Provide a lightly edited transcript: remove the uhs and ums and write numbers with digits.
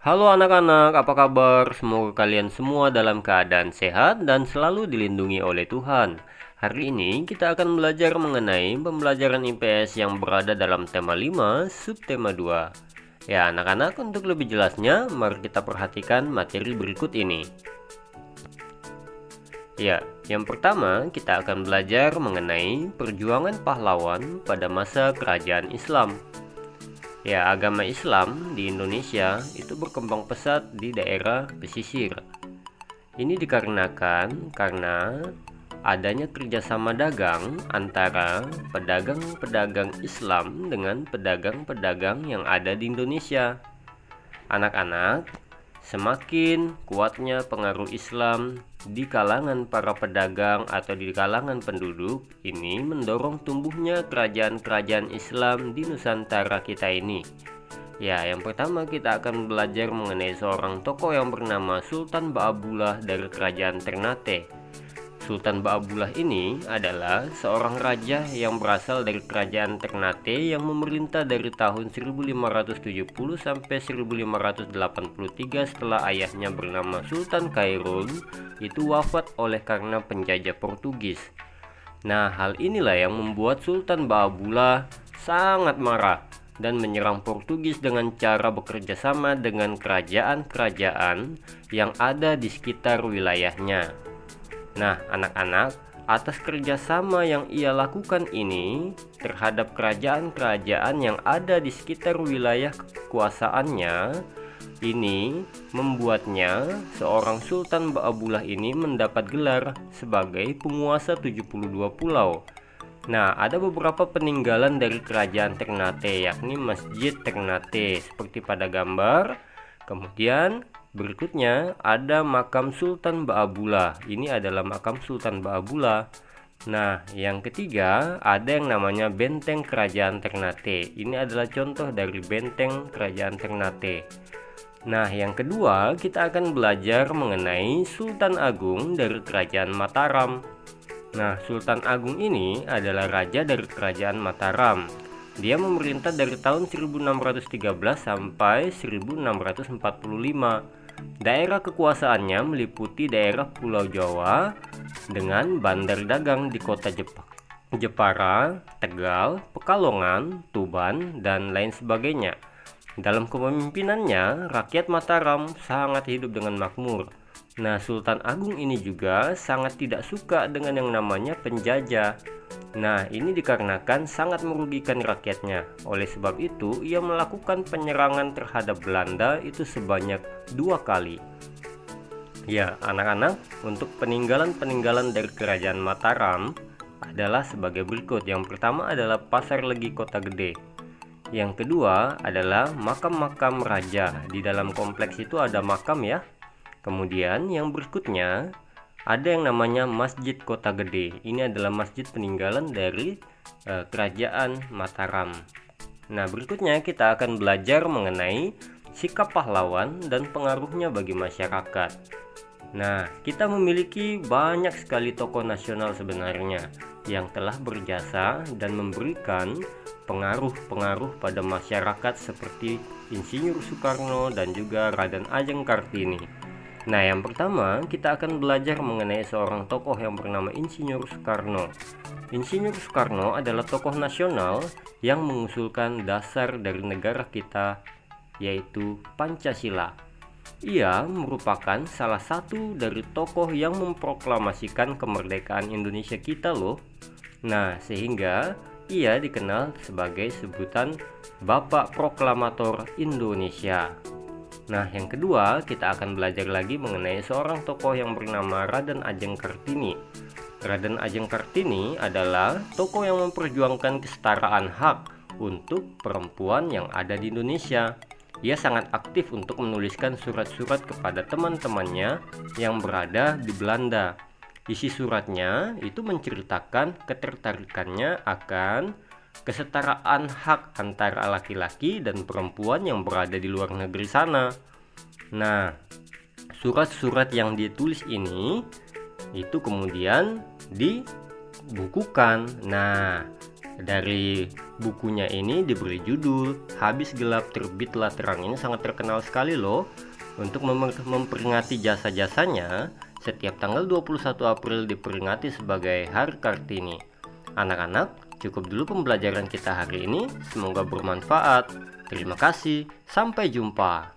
Halo anak-anak, apa kabar? Semoga kalian semua dalam keadaan sehat dan selalu dilindungi oleh Tuhan. Hari ini kita akan belajar mengenai pembelajaran IPS yang berada dalam tema 5, subtema 2. Ya, anak-anak, untuk lebih jelasnya, mari kita perhatikan materi berikut ini. Ya, yang pertama kita akan belajar mengenai perjuangan pahlawan pada masa kerajaan Islam. Ya, agama Islam di Indonesia itu berkembang pesat di daerah pesisir. Ini dikarenakan karena adanya kerjasama dagang antara pedagang-pedagang Islam dengan pedagang-pedagang yang ada di Indonesia. Anak-anak, semakin kuatnya pengaruh Islam di kalangan para pedagang atau di kalangan penduduk, ini mendorong tumbuhnya kerajaan-kerajaan Islam di Nusantara kita ini. Ya, yang pertama kita akan belajar mengenai seorang tokoh yang bernama Sultan Ba'abullah dari kerajaan Ternate. Sultan Ba'abullah ini adalah seorang raja yang berasal dari kerajaan Ternate yang memerintah dari tahun 1570 sampai 1583 setelah ayahnya bernama Sultan Khairul itu wafat oleh karena penjajah Portugis. Nah, hal inilah yang membuat Sultan Ba'abullah sangat marah dan menyerang Portugis dengan cara bekerja sama dengan kerajaan-kerajaan yang ada di sekitar wilayahnya. Nah, anak-anak, atas kerjasama yang ia lakukan ini terhadap kerajaan-kerajaan yang ada di sekitar wilayah kekuasaannya, ini membuatnya seorang Sultan Ba'abullah ini mendapat gelar sebagai penguasa 72 pulau. Nah, ada beberapa peninggalan dari kerajaan Ternate, yakni Masjid Ternate seperti pada gambar. Kemudian berikutnya ada makam Sultan Ba'abullah. Ini adalah makam Sultan Ba'abullah. Nah, yang ketiga ada yang namanya benteng kerajaan Ternate. Ini adalah contoh dari benteng kerajaan Ternate. Nah, yang kedua kita akan belajar mengenai Sultan Agung dari kerajaan Mataram. Nah, Sultan Agung ini adalah raja dari kerajaan Mataram. Dia memerintah dari tahun 1613 sampai 1645. Daerah kekuasaannya meliputi daerah Pulau Jawa dengan bandar dagang di kota Jepara, Tegal, Pekalongan, Tuban, dan lain sebagainya. Dalam kepemimpinannya, rakyat Mataram sangat hidup dengan makmur. Nah, Sultan Agung ini juga sangat tidak suka dengan yang namanya penjajah. Nah, ini dikarenakan sangat merugikan rakyatnya. Oleh sebab itu, ia melakukan penyerangan terhadap Belanda itu sebanyak 2 kali. Ya, anak-anak, untuk peninggalan-peninggalan dari kerajaan Mataram adalah sebagai berikut. Yang pertama adalah Pasar Legi Kota Gede. Yang kedua adalah makam-makam raja. Di dalam kompleks itu ada makam ya. Kemudian yang berikutnya ada yang namanya Masjid Kota Gede. Ini adalah masjid peninggalan dari kerajaan Mataram. Nah, berikutnya kita akan belajar mengenai sikap pahlawan dan pengaruhnya bagi masyarakat. Nah, kita memiliki banyak sekali tokoh nasional sebenarnya yang telah berjasa dan memberikan pengaruh-pengaruh pada masyarakat seperti Insinyur Soekarno dan juga Raden Ajeng Kartini. Nah, yang pertama kita akan belajar mengenai seorang tokoh yang bernama Insinyur Soekarno. Insinyur Soekarno adalah tokoh nasional yang mengusulkan dasar dari negara kita, yaitu Pancasila. Ia merupakan salah satu dari tokoh yang memproklamasikan kemerdekaan Indonesia kita loh. Nah, sehingga ia dikenal sebagai sebutan Bapak Proklamator Indonesia. Nah, yang kedua kita akan belajar lagi mengenai seorang tokoh yang bernama Raden Ajeng Kartini. Raden Ajeng Kartini adalah tokoh yang memperjuangkan kesetaraan hak untuk perempuan yang ada di Indonesia. Ia sangat aktif untuk menuliskan surat-surat kepada teman-temannya yang berada di Belanda. Isi suratnya itu menceritakan ketertarikannya akan kesetaraan hak antara laki-laki dan perempuan yang berada di luar negeri sana. Nah, surat-surat yang ditulis ini itu kemudian dibukukan. Nah, Dari bukunya ini diberi judul Habis Gelap Terbitlah Terang. Ini sangat terkenal sekali loh. Untuk memperingati jasa-jasanya, setiap tanggal 21 April diperingati sebagai Hari Kartini. Anak-anak, cukup dulu pembelajaran kita hari ini. Semoga bermanfaat. Terima kasih, sampai jumpa.